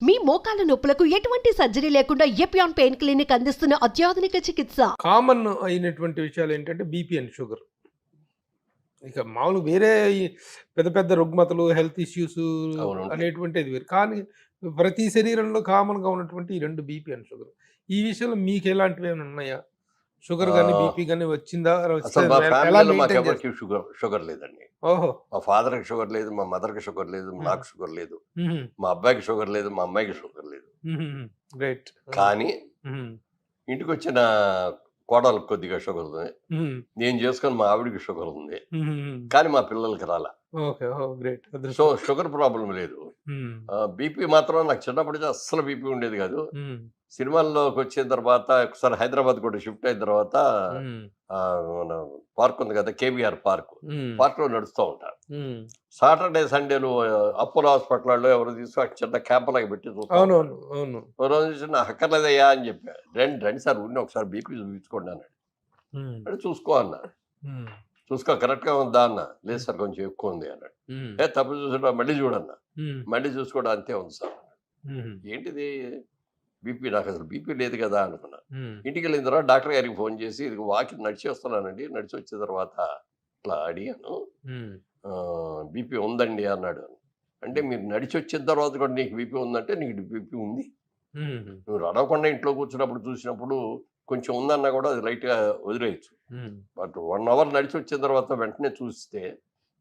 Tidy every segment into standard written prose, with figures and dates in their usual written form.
మీ మోకాల నొప్పులకు ఎటువంటి సర్జరీ లేకుండా ఎపియాన్ పెయిన్ క్లినిక్ అందిస్తున్న అత్యాధునిక చికిత్స. కామన్ అయినటువంటి విషయాలు ఏంటంటే బీపీ అండ్ షుగర్. ఇక మామూలు వేరే ఈ పెద్ద పెద్ద రుగ్మతలు, హెల్త్ ఇష్యూస్ అవునండి. అనేటువంటిది వేరు. కానీ ప్రతి శరీరంలో కామన్‌గా ఉన్నటువంటి ఈ 2 బీపీ అండ్ షుగర్. ఈ విషయంలో మీకు ఎలాంటివేమైనా ఉన్నాయా? షుగర్ గాని, ఆహ్, బీపీ గాని వచ్చిందా? వస్తే అసలు మా ఎలా ఫ్యామిలీలో మెయింటైన్ చేస్తారు? మాకెవరికీ షుగర్ లేదండి. ఓహో! మా ఫాదర్‌కి షుగర్ లేదు, మా మదర్‌కి షుగర్ లేదు, హ్మ్. నాకు షుగర్ లేదు. హుహు. మా అబ్బాయికి షుగర్ లేదు, మా అమ్మాయికి షుగర్ లేదు. హుహుహు. గ్రేట్. కానీ హుహు. ఇంటికొచ్చిన కోడలికి కొద్దిగా షుగర్ ఉంది. హ్మ్. నేను చేసుకొని మా ఆవిడకి షుగర్ ఉంది. హుహుహు. కానీ మా పిల్లలకి రాలా. ఓకే. ఓహో! గ్రేట్. సో, అదృష్టం. షుగర్ ప్రాబ్లమ్ లేదు. హ్మ్. బీపీ మాత్రం నాకు చిన్నప్పటి నుంచి అస్సలు బీపీ ఉండేది కాదు. హ్మ్. సినిమాల్లోకొచ్చిన తర్వాత ఒకసారి హైదరాబాద్ కూడా షిఫ్ట్ అయిన తర్వాత హ్మ్. మన పార్క్ ఉంది కదా! KBR park. హ్మ్. పార్క్‌లో నడుస్తూ ఉంటా. హ్మ్. సాటర్‌డే, సండేలు అపోలో హాస్పిటల్‌లో ఎవరో తీసుకొని చిన్న క్యాంప్‌లాగా పెట్టి చూస్తా ఉంటారు. అవునవును. అవును. ఓ రోజు చూసి నాకు అక్కర్లేదయ్యా అని చెప్పా. రండి సార్ ఊరినే ఒకసారి బీపీ చూపించుకోండి అన్నాడు. హ్మ్. అంటే చూసుకో అన్నా. హ్మ్. చూసుకో కరెక్ట్‌గా ఉందా అన్నా. లేదు సార్ కొంచెం ఎక్కువ ఉంది అన్నాడు. హ్మ్. తప్పు చూసాడా మళ్ళీ చూడన్నా. హ్మ్. మళ్ళీ చూసుకోవడం అంతే ఉంది సార్. హుహు. ఏంటిది బీపీ నాకసలు బీపీ లేదు కదా అనుకున్నా. హ్మ్. ఇంటికెళ్ళిన తర్వాత డాక్టర్ గారికి ఫోన్ చేసి ఇదిగో వాకింగ్ నడిచి వస్తున్నానండి. నడిచి వచ్చిన తర్వాత ఇట్లా అడిగాను. హ్మ్. బీపీ ఉందండి అన్నాడు. అంటే మీరు నడిచి వచ్చిన తర్వాత కూడా నీకు బీపీ ఉందంటే నీకు బీపీ ఉంది. హుహుహు. నువ్వు నడవకుండా ఇంట్లో కూర్చున్నప్పుడు చూసినప్పుడు కొంచెం ఉందన్నా కూడా అది లైట్‌గా వదిలేయొచ్చు. హ్మ్. బట్ 1 అవర్ నడిచి వచ్చిన తర్వాత వెంటనే చూస్తే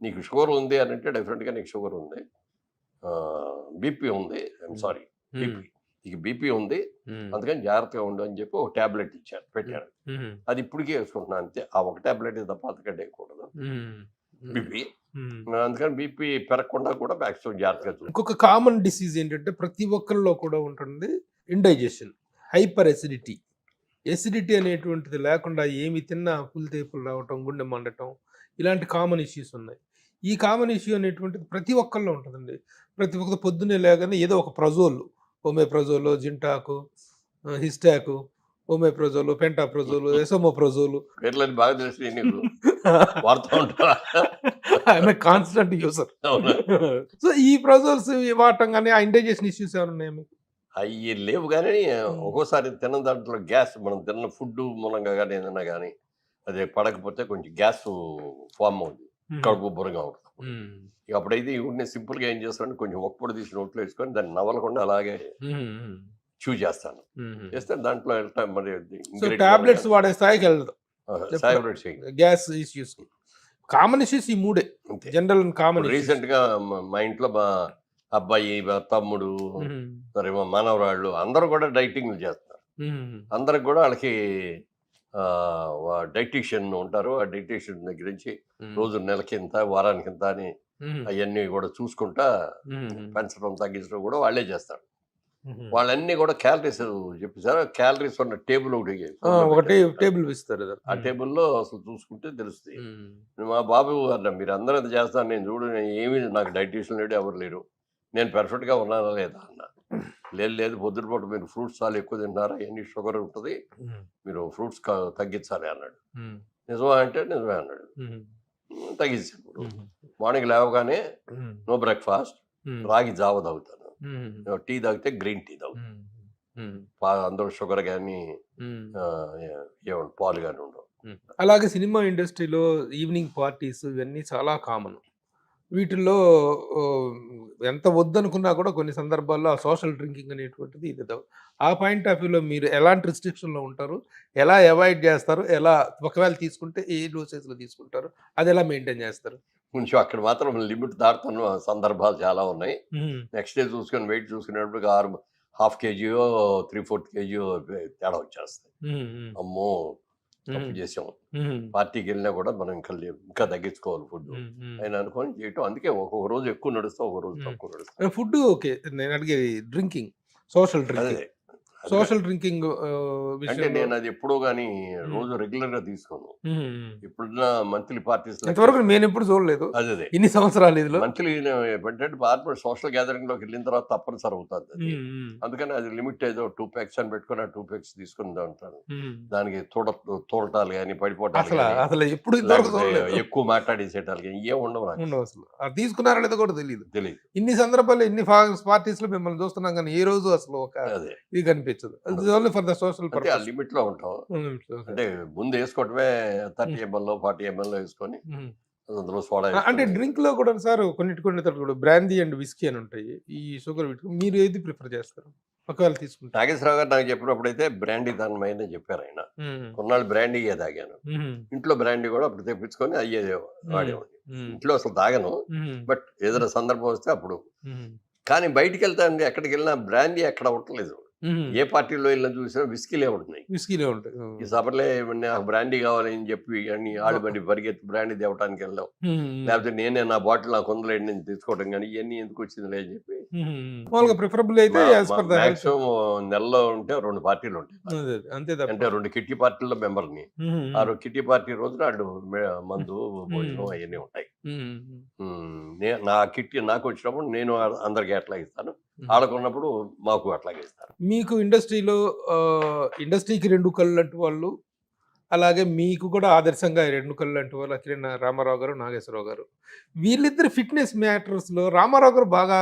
నీకు షుగర్ ఉంది అనంటే డెఫినిట్‌గా నీకు షుగర్ ఉంది. బీపీ ఉంది. హ్మ్. సారీ హ్మ్. బీపీ. నీకు బీపీ ఉంది. హ్మ్. అందుకని జాగ్రత్తగా ఉండు అని చెప్పి ఒక టాబ్లెట్ ఇచ్చారు. హ్మ్. పెట్టారు. హుహు. అది ఇప్పటికి వేసుకుంటున్నాను అంతే. ఆ ఒక టాబ్లెట్ తప్ప అంతకంటే వేయకూడదు. హ్మ్. హ్మ్. బీపీ. హ్మ్. అందుకని బీపీ పెరగకుండా కూడా మాక్సిమం జాగ్రత్తగా చూసుకోవాలి. ఇంకొక కామన్ డిసీజ్ ఏంటంటే ప్రతి ఒక్కరిలో కూడా ఉంటుంది ఇండైజెషన్, హైపర్ ఎసిడిటీ. ఎసిడిటీ అనేటువంటిది లేకుండా ఏమి తిన్నా పులితేపులు రావటం, గుండె మండటం ఇలాంటి కామన్ ఇష్యూస్ ఉన్నాయి. ఈ కామన్ ఇష్యూ అనేటువంటిది ప్రతి ఒక్కరిలో ఉంటుందండి. ప్రతి ఒక్కరు పొద్దున్నే లేగానే ఏదో ఒక ప్రజోల్, ఒమేప్రజోలో, జింటాకు, హిస్టాకు, ఒమేప్రజోలు, పెంటాప్రజోలు, ఎసోమోప్రజోలు. పేర్లని బాగా తెలిసినయి నీకు. వాడుతూ ఉంటావా? I'm a constant user. అవునా? సో, ఈ ప్రజోల్స్ వాడటం గాని, ఆ ఇండైజెషన్ ఇష్యూస్ ఏమైనా ఉన్నాయా మీకు? అయ్యి లేవు గానీ, హ్మ్. ఒక్కోసారి తిన్న దాంట్లో గ్యాస్ మనం తిన్న ఫుడ్డు మూలంగా గానీ, ఏదన్నా గానీ, అది పడకపోతే కొంచెం గ్యాసు ఫార్మ్ అవుద్ది. హుహు. కడుపు ఉబ్బరంగా ఉంటది. హ్మ్. ఇక అప్పుడైతే ఊరినే సింపుల్‌గా ఏం చేస్తానంటే, కొంచెం ఒక్కపొడి తీసి నోట్లో ఏసుకొని, దాన్ని నమలకుండా అలాగే హుహు. హ్మ్. చూ చేస్తాను. హుహు. చేస్తే దాంట్లో మరి సో, ఇంగ్రీడియంట్ టాబ్లెట్స్ వాడే స్థాయికెళ్ళదు. ఎప్పుడు సాయిబ్రేట్ చెయ్యి. గ్యాస్ ఇష్యూస్‌కి. కామన్ ఇష్యూస్ ఈ మూడే. అంతే. జనరల్ అండ్ కామన్ ఇప్పుడు ఇష్యూస్. రీసెంట్‌గా మా ఇంట్లో మా అబ్బాయి, మా తమ్ముడు, హుహు. మరి మా మనవరాళ్ళు అందరూ కూడా డైటింగ్‌లు చేస్తున్నారు. హుహు. అందరికి కూడా ఆళ్ళకి డైటీషియన్ ఉంటారు. ఆ డైటీషియన్ దగ్గర నుంచి హ్మ్. రోజు నెలకింత, వారానికింత అని హుహు. అయన్నీ కూడా చూసుకుంటా హుహు. పెంచడం, తగ్గించడం కూడా వాళ్ళే చేస్తారు. హుహు. వాళ్ళన్నీ కూడా క్యాలరీస్ చెప్పేసారు. క్యాలరీస్ ఉన్న టేబుల్ ఒకటి ఆ! ఫోన్‌లో ఒకటి పెట్టారు. టేబుల్ ఇస్తారు కదా! ఆ టేబుల్‌లో అసలు చూసుకుంటే తెలుస్తాయి. హ్మ్. మా బాబు అన్న మీరందరూ ఇంత చేస్తారు నేను చూడు నేను ఏమీ నాకు డైటీషియన్ లేడు ఎవరు లేరు. నేను పర్ఫెక్ట్‌గా ఉన్నానా లేదా అన్నా. లేదు పొద్దున పూట మీరు ఫ్రూట్స్ చాలా ఎక్కువ తింటున్నారా అయన్నీ షుగర్ ఉంటది. హ్మ్. మీరు ఫ్రూట్స్ తగ్గించాలి అన్నాడు. హ్మ్. నిజమా అంటే నిజమే అన్నాడు. హుహు. తగ్గించాను ఇప్పుడు. హుహు. మార్నింగ్ లేవగానే హ్మ్. నో బ్రేక్‌ఫాస్ట్ హ్మ్. రాగి జావ తాగుతాను. హుహు. టీ తాగితే గ్రీన్ టీ తాగుతాను. హ్మ్. హ్మ్. అందులో షుగర్ గాని హ్మ్. ఏమంటారు పాలు గాని ఉండవు. హ్మ్. అలాగే సినిమా ఇండస్ట్రీలో ఈవినింగ్ పార్టీస్ ఇవన్నీ చాలా కామన్. వీటిల్లో ఓహ్, ఎంత వద్దనుకున్నా కూడా కొన్ని సందర్భాల్లో ఆ సోషల్ డ్రింకింగ్ అనేటువంటిది ఆ పాయింట్ ఆఫ్ వ్యూలో మీరు ఎలాంటి రిస్ట్రిక్షన్‌లో ఉంటారు? ఎలా అవాయిడ్ చేస్తారు? ఎలా ఒకవేళ తీసుకుంటే ఏ డోసేజ్‌లో తీసుకుంటారు? అదెలా మెయింటైన్ చేస్తారు? కొంచెం అక్కడ మాత్రం లిమిట్ దాటుతున్న సందర్భాలు చాలా ఉన్నాయి. హ్మ్. నెక్స్ట్ డే చూసుకొని వెయిట్ చూసుకునేటప్పటికి హాఫ్ కేజీయో, 3/4 కేజీయో తేడా వచ్చేస్తాయి. హ్మ్. హ్మ్. అమ్మో! తప్పు హ్మ్. చేసాం. హ్మ్. పార్టీకెళ్ళినా కూడా మనం ఇంకా తగ్గించుకోవాలి ఫుడ్డు హ్మ్. హ్మ్. అని అనుకోని చేయటం. అందుకే ఒక్కొక్క రోజు ఎక్కువ నడుస్తా, ఒక రోజు హ్మ్. తక్కువ నడుస్తా. Food okay. నేను అడిగేది డ్రింకింగ్. సోషల్ అదే డ్రింకింగ్. సోషల్ డ్రింకింగ్ అంటే విషయంలో నేను అది ఎప్పుడూ కానీ రోజు రెగ్యులర్ గా తీసుకోను. ఇప్పుడున్న మంత్లీ పార్టీస్ ఇంతవరకు నేను ఎప్పుడు చూడలేదు అదే ఇన్ని సంవత్సరాలు ఇదిలో. మంత్లీ సోషల్ గ్యాదరింగ్ లోకి వెళ్ళిన తర్వాత తప్పనిసరి అవుతుంది అది. అందుకని అది లిమిట్ ఏదో 2 packs అని పెట్టుకుని ఆ 2 packs తీసుకుని ఉంటాను. దానికి తోడటాలు కానీ పడిపోవటాలు అసలు గానీ, అసలు ఎప్పుడు ఇంతవరకు లేకపోతే చూడలేదు. ఎక్కువ మాట్లాడేసేటాలు కానీ ఏం ఉండవు నాకు ఉండవు అసలు. అది తీసుకున్నారో లేదో కూడా తెలియదు. తెలియదు. ఇన్ని సందర్భాల్లో ఇన్ని పార్టీస్ లో మిమ్మల్ని చూస్తున్నాం కానీ ఏ రోజు అసలు ఒక అదే ఇది కనిపించదు. ఓన్లీ ఫర్ ద సోషల్ అంటే ఆ పర్పస్. లిమిట్ లో ఉంటాం. అంటే ముందు వేసుకోవటమే 30 ml 40 ml వేసుకొని అందులో సోడా అంటే డ్రింక్ లో కూడా సార్ కొన్ని కూడా బ్రాందీ అండ్ విస్కీ అని ఉంటాయి. ఈ షుగర్ మీరు ఏది ప్రిఫర్ చేస్తారు ఒకవేళ తీసుకుంటే? నాగేశ్వరరావు గారు నాకు చెప్పినప్పుడు అయితే బ్రాండీ దాని చెప్పారు ఆయన. కొన్నాళ్ళు బ్రాండీ తాగాను. ఇంట్లో బ్రాండీ కూడా అప్పుడు తెప్పించుకొని అయ్యే వాడేవాడిని. ఇంట్లో అసలు తాగను, బట్ ఏదైనా సందర్భం వస్తే అప్పుడు. కానీ బయటికి వెళ్తాను, ఎక్కడికి వెళ్ళినా బ్రాండీ ఎక్కడ ఉండలేదు. ఏ పార్టీలో వెళ్ళినా చూసినా విస్కీలే ఉంటున్నాయి. విస్కీలే ఉంటాయి. ఈ సభలే నాకు బ్రాండీ కావాలని చెప్పి అన్ని ఆడబడి పరిగెత్తి బ్రాండీ తేవటానికి వెళ్ళాం. లేకపోతే నేనే నా బాటిల్ నాకు కొందలేండి నేను తీసుకోవడం కానీ ఇవన్నీ ఎందుకు వచ్చింది అని చెప్పి ప్రిఫరబుల్ అయితే మాక్సిమం నెలలో ఉంటే 2 పార్టీలు ఉంటాయి. అంతే అంటే 2 కిట్టి పార్టీల్లో మెంబర్ని. ఆ కిట్టి పార్టీ రోజున వాళ్ళు మందు భోజనం అవన్నీ ఉంటాయి. నా కిట్టి నాకు వచ్చినప్పుడు నేను అందరికి అట్లా ఇస్తాను, ఆడుకున్నప్పుడు మాకు అట్లాగే ఇస్తారు. మీకు ఇండస్ట్రీకి 2 కళ్ళు లాంటి వాళ్ళు, అలాగే మీకు కూడా ఆదర్శంగా 2 కళ్ళు లాంటి వాళ్ళు అఖిలేని రామారావు గారు, నాగేశ్వరరావు గారు. వీళ్ళిద్దరు ఫిట్నెస్ మ్యాటర్స్ లో రామారావు గారు బాగా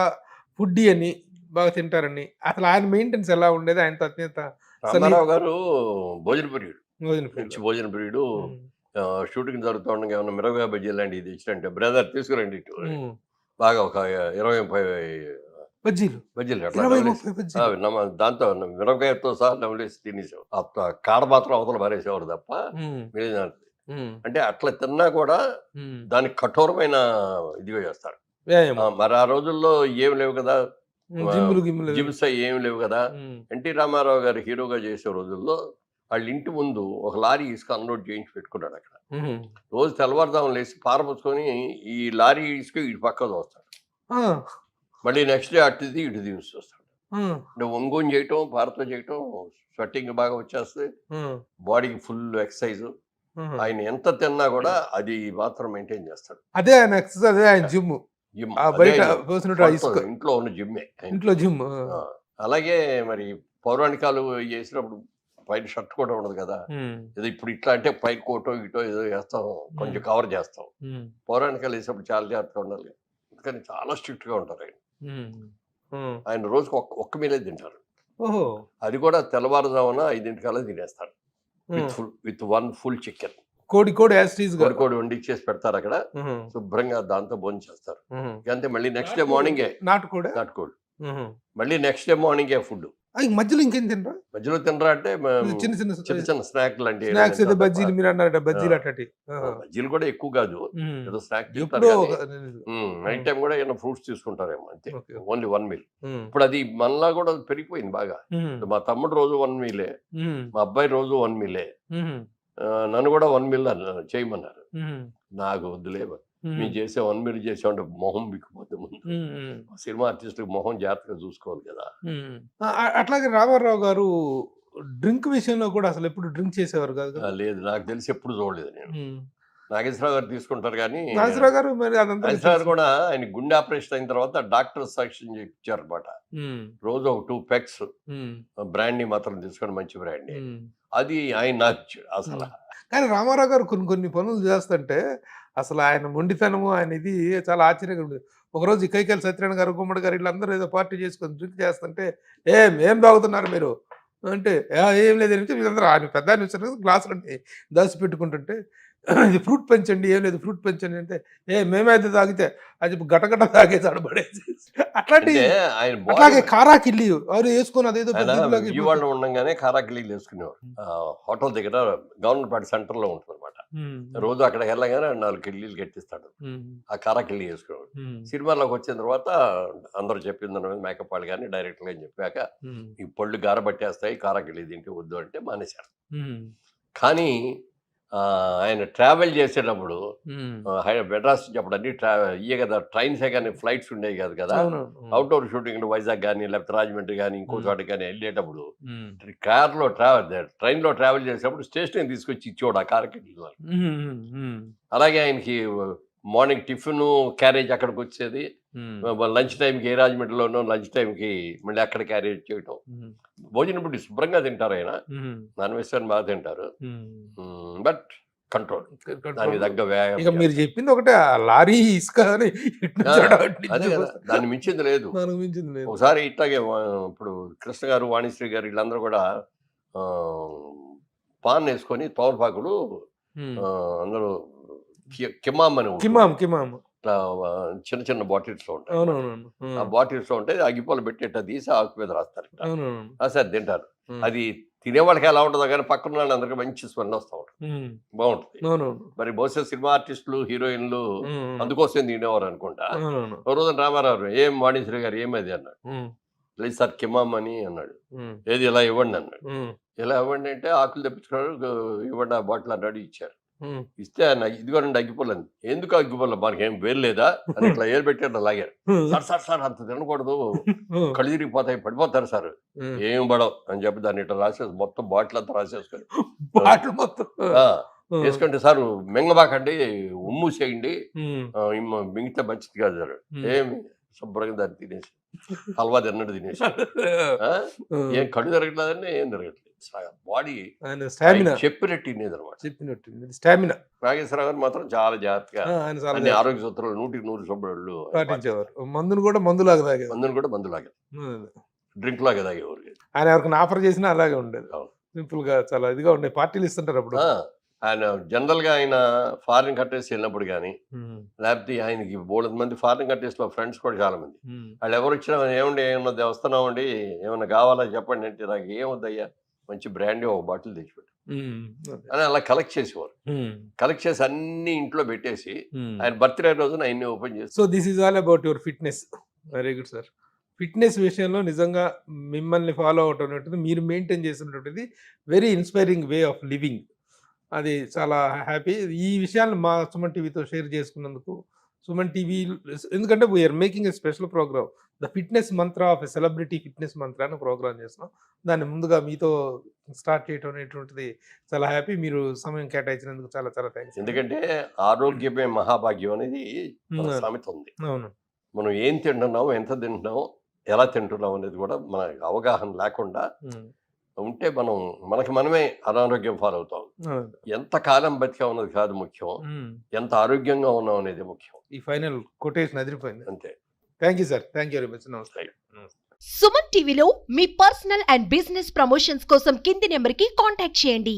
ఫుడ్డీ అని, బాగా తింటారని, అసలు ఆయన మెయింటెనెన్స్ ఎలా ఉండేది? ఆయనతో అత్యంత రామారావు గారు భోజన ప్రియుడు, మంచి భోజన ప్రియుడు. షూటింగ్ జరుగుతూ ఉండగా ఏమన్నా మిరపకాయ బజ్జీలు లాంటివి తెచ్చినంటే బ్రదర్ తీసుకురండి ఇటు బాగా ఒక 20-30 బజ్జీలు అట్లా దాంతో మిరపకాయతో సహా నవ్వులేసి తినేసాం. కాడ మాత్రం అవతల పారేసేవారు తప్ప మిగిలిన అంటే అట్లా తిన్నా కూడా దానికి కఠోరమైన ఇదిగా చేస్తారు. మరి ఆ రోజుల్లో ఏం లేవు కదా, జిమ్స్ ఏమి లేవు కదా. ఎన్టీ రామారావు గారు హీరోగా చేసే రోజుల్లో వాళ్ళ ఇంటి ముందు ఒక లారీ ఇసుక అన్లోడ్ చేయించి పెట్టుకున్నాడు. అక్కడ రోజు తెల్లవారుదాం లేసి పారపుచ్చుకొని ఈ లారీ ఇసుక ఇటు పక్క వస్తాడు, మళ్ళీ నెక్స్ట్ డే అటుది ఇటు వస్తాడు. అంటే ఒంగోని చేయటం, పారతో చేయటం, స్వెట్టింగ్ బాగా వచ్చేస్తే బాడీకి ఫుల్ ఎక్సర్సైజ్. ఆయన ఎంత తిన్నా కూడా అది మాత్రం మెయింటైన్ చేస్తాడు. అదే ఆయన ఎక్సర్సైజ్, ఆయన జిమ్. ఇంట్లో ఉన్న జిమ్మే, ఇంట్లో జిమ్. అలాగే మరి పౌరాణికాలు చేసినప్పుడు పైన షర్ట్ కూడా ఉండదు కదా. ఏదో ఇప్పుడు ఇట్లా అంటే పైన కోటో ఇటో ఏదో వేస్తాం, కొంచెం కవర్ చేస్తాం. పౌరాణికాలు వేసినప్పుడు చాలా జాగ్రత్తగా ఉండాలి, అందుకని చాలా స్ట్రిక్ట్ గా ఉంటారు ఆయన. ఆయన రోజుకి ఒక్క మీలే తింటారు. అది కూడా తెల్లవారుజామున 5 తినేస్తారు విత్ 1 full చికెన్. కోడి వండిచ్చేసి పెడతారు అక్కడ, శుభ్రంగా దాంతో భోజనం చేస్తారు. అంతే. మళ్ళీ నెక్స్ట్ డే మార్నింగే నాటుకోడి, మళ్ళీ నెక్స్ట్ డే మార్నింగే ఫుడ్. మధ్యలో ఇంకేం తినరా? మధ్యలో తినరా అంటే చిన్న స్నాక్ లాంటి బజ్జీలు, మీరు అన్నారట బజ్జీలు అట్టటి. బజ్జీలు కూడా ఎక్కువ కాదు, ఏదో స్నాక్. నైట్ టైం కూడా ఏమైనా ఫ్రూట్స్ తీసుకుంటారేమో, అంతే. Only 1 meal. ఇప్పుడు అది మనలా కూడా పెరిగిపోయింది బాగా. మా తమ్ముడు రోజు 1 meal, మా అబ్బాయి రోజు 1 meal. నన్ను కూడా 1 meal చేయమన్నారు. నాకు వద్దులే, మేము చేసే 1 meal చేసామంటే మొహం బిక్కుపోతే ముందు సినిమా ఆర్టిస్ట్ మొహం జాగ్రత్తగా చూసుకోవాలి కదా. అట్లాగే రామారావు గారు డ్రింక్ విషయంలో కూడా అసలు ఎప్పుడు డ్రింక్ చేసేవారు కాదు? లేదు, నాకు తెలిసి ఎప్పుడు చూడలేదు నేను. నాగేశ్వరరావు గారు తీసుకుంటారు కానీ, నాగేశ్వరరావు గారు కూడా ఆయన గుండె ఆపరేషన్ అయిన తర్వాత డాక్టర్ సాక్ష్యం ఇచ్చారు అనమాట. రోజు ఒక 2 packs బ్రాండీ మాత్రం తీసుకొని, మంచి బ్రాండీ. అది ఆయన నాకు ఇచ్చాడు అసలు. కానీ రామారావు గారు కొన్ని పనులు చేస్తుంటే అసలు ఆయన మొండితనము, ఆయన ఇది చాలా ఆశ్చర్యంగా ఉండేది. ఒకరోజు కైకాల సత్యనారాయణ గారు, గుమ్మడి గారు వీళ్ళందరూ ఏదో పార్టీ చేసుకొని డ్రింక్ చేస్తుంటే, ఏం తాగుతున్నారు మీరు అంటే, ఏం లేదంటే వీళ్ళందరూ ఆయన పెద్ద గ్లాసులు దాచి పెట్టుకుంటుంటే, ఇది ఫ్రూట్ పెంచండి, ఏం లేదు ఫ్రూట్ పెంచండి అంటే, మేమైతే తాగితే అది గటగట తాగేసి ఆడబడేసి. అట్లాగే కారాకిల్లి ఎవరు వేసుకొని అదేదో విజయవాడలో ఉండగానే కారాకిల్లీలు వేసుకునేవారు. హోటల్ దగ్గర గవర్నమెంట్ పార్టీ సెంటర్ లో ఉంటుంది అనమాట. రోజు అక్కడ వెళ్ళగానే 4 కిల్లీలు కట్టిస్తాడు, ఆ కారాకిల్లి వేసుకునేవాడు. సినిమాలోకి వచ్చిన తర్వాత అందరూ చెప్పిన దాని మీద మేకప్ వాళ్ళు కానీ డైరెక్టర్ గాని చెప్పాక, ఈ పళ్ళు గారబట్టేస్తాయి, కారాకిల్లి తింటే వద్దు అంటే మానేశారు. కానీ ఆయన ట్రావెల్ చేసేటప్పుడు మెడ్రాస్ నుంచి అప్పుడు అన్ని ఇయ్యే కదా, ట్రైన్సే కానీ ఫ్లైట్స్ ఉండేవి కాదు కదా. అవుట్డోర్ షూటింగ్ వైజాగ్ కానీ లేకపోతే రాజమండ్రి కానీ ఇంకో చోట కానీ వెళ్ళేటప్పుడు కార్లో ట్రైన్లో ట్రావెల్ చేసేటప్పుడు స్టేషన్ తీసుకొచ్చి ఇచ్చేవాడు ఆ కార్కి. అలాగే ఆయనకి మార్నింగ్ టిఫిన్ క్యారేజ్ అక్కడికి వచ్చేది, లంచ్ టైంకి ఏ రాజమండ్రిలోనో లంచ్ టైంకి మళ్ళీ అక్కడ క్యారేజ్ చేయటం. భోజనం ఇప్పుడు శుభ్రంగా తింటారు ఆయన, నాన్ వెజ్ బాగా తింటారు, బట్ కంట్రోల్ దానికి తగ్గ ఇక వ్యాయామం. మీరు చెప్పింది ఒకటే, ఆ లారీ ఇసుక అని అదే కదా, దాన్ని మించింది లేదు. మనకు మించింది లేదు. ఒకసారి ఇట్లాగే ఇప్పుడు కృష్ణ గారు, వాణిశ్రీ గారు వీళ్ళందరూ కూడా పాన్ వేసుకొని తోలపాకులు అందరూ కిమామ్ అని ఉంటుంది. కిమామ్ ఇట్లా చిన్న చిన్న బాటిల్స్ లో ఉంటాయి. అవునవును. ఆ బాటిల్స్ లో ఉంటే అగ్గిపోలు పెట్టేట తీసి ఆకు మీద రాస్తారు, అవునవును. రాసారి తింటారు. అది తినేవాళ్ళకి ఎలా ఉంటుందో కానీ పక్కన వాళ్ళ అందరికీ మంచి స్మెల్ వస్తూ ఉంటుంది, బాగుంటుంది. అవునవును. మరి బహుశా సినిమా ఆర్టిస్టులు హీరోయిన్లు అందుకోసం తినేవారు అనుకుంటా. అవునవును. ఓ రోజు రామారావు ఏం వాణిశ్రీ గారు ఏమది అన్నాడు. లేదు సార్ కిమామ్ అని అన్నాడు. ఏది ఇలా ఇవ్వండి అన్నాడు. ఇలా ఇవ్వండి అంటే ఆకులు తెప్పించుకున్నాడు, ఇవ్వండి ఆ బాటిల్ అన్నాడు, ఇచ్చారు. ఇస్తే ఆయన ఇదిగోనండి అగ్గిపోలేదు. ఎందుకు అగ్గిపోలే, మనకి ఏం వేరు లేదా అని ఇట్లా ఏరు పెట్టాడు, లాగారు. సార్ సార్ అంత తినకూడదు, కళ్ళు తిరిగిపోతాయి, పడిపోతారు సార్. ఏం పడవు అని చెప్పి దాన్ని ఇట్లా రాసేసి మొత్తం బాటిల్ అంతా రాసేసుకొని బాటిల్ మొత్తం వేసుకుంటే సార్ మింగబాకండి, ఉమ్ము చేయండి, మింగితే మంచిది కాదు సార్. ఏమి శుభ్రంగా దాన్ని తినేసి హల్వా తిన్నట్టు తినేసి ఏం కళ్ళు తిరగట్లేదండి, ఏం తిరగట్లేదు. బాడీ చెప్పినట్టు తినేది అనమాట, చెప్పినట్టు స్టామినా. నాగేశ్వరరావు గారు మాత్రం చాలా జాగ్రత్తగా అన్ని ఆరోగ్య సూత్రాలు 100% శుభ్రులు పాటించేవారు. మందును కూడా మందులాగా తాగేవారు. డ్రింక్ లాగా తాగేవారు. ఆయన ఎవరికైనా ఆఫర్ చేసినా అలాగే ఉండేది, సింపుల్ గా చాలా ఇదిగా ఉండే. పార్టీలు ఇస్తుంటారు అప్పుడు. ఆయన జనరల్ గా ఆయన ఫారిన్ కంట్రీస్ వెళ్ళినప్పుడు కానీ లేకపోతే ఆయనకి బోల్డ్ మంది ఫారిన్ కంట్రీస్ లో ఫ్రెండ్స్ కూడా చాలా మంది, వాళ్ళు ఎవరు వచ్చినా ఏమండి ఏమన్నా వస్తున్నామండి ఏమన్నా కావాలా చెప్పండి అంటే, నాకు ఏమొద్దయ్యా మంచి బ్రాండ్ ఒక బాటిల్ తెచ్చిపెట్టు అని అలా కలెక్ట్ చేసేవారు. కలెక్ట్ చేసి అన్ని ఇంట్లో పెట్టేసి ఆయన బర్త్డే రోజున అన్ని ఓపెన్ చేసి. So this is all about your fitness. Very good sir. Fitness విషయంలో నిజంగా మిమ్మల్ని ఫాలో అవటం అనేది, మీరు మెయింటైన్ చేసినటువంటిది very inspiring way of living. అది చాలా హ్యాపీ. ఈ విషయాన్ని మా సుమన్ టీవీతో షేర్ చేసుకున్నందుకు. సుమన్ టీవీ ఎందుకంటే we're making a special programme, the fitness mantra of a celebrity fitness mantra అని ప్రోగ్రామ్ చేస్తున్నాం. దాన్ని ముందుగా మీతో స్టార్ట్ చేయడం అనేటువంటిది చాలా హ్యాపీ. మీరు సమయం కేటాయించినందుకు చాలా చాలా థ్యాంక్స్. ఎందుకంటే ఆరోగ్యమే మహాభాగ్యం అనేది సామెత ఉంది. అవును. మనం ఏం తింటున్నాము, ఎంత తింటున్నాము, ఎలా తింటున్నాం అనేది కూడా మనకు అవగాహన లేకుండా ఉంటే మనకి మనమే అనారోగ్యం పాలవుతాం. ఎంత కాలం బతికా ఉన్నది కాదు ముఖ్యం, ఎంత ఆరోగ్యంగా ఉన్నాం అనేది ముఖ్యం. ఈ ఫైనల్ కొటేషన్ అదిరిపోయింది. అంతే. Thank you sir. Thank you very much. నమస్తే. సుమన్ టీవీలో మీ పర్సనల్ అండ్ బిజినెస్ ప్రమోషన్స్ కోసం కింది నెంబర్కి కాంటాక్ట్ చేయండి.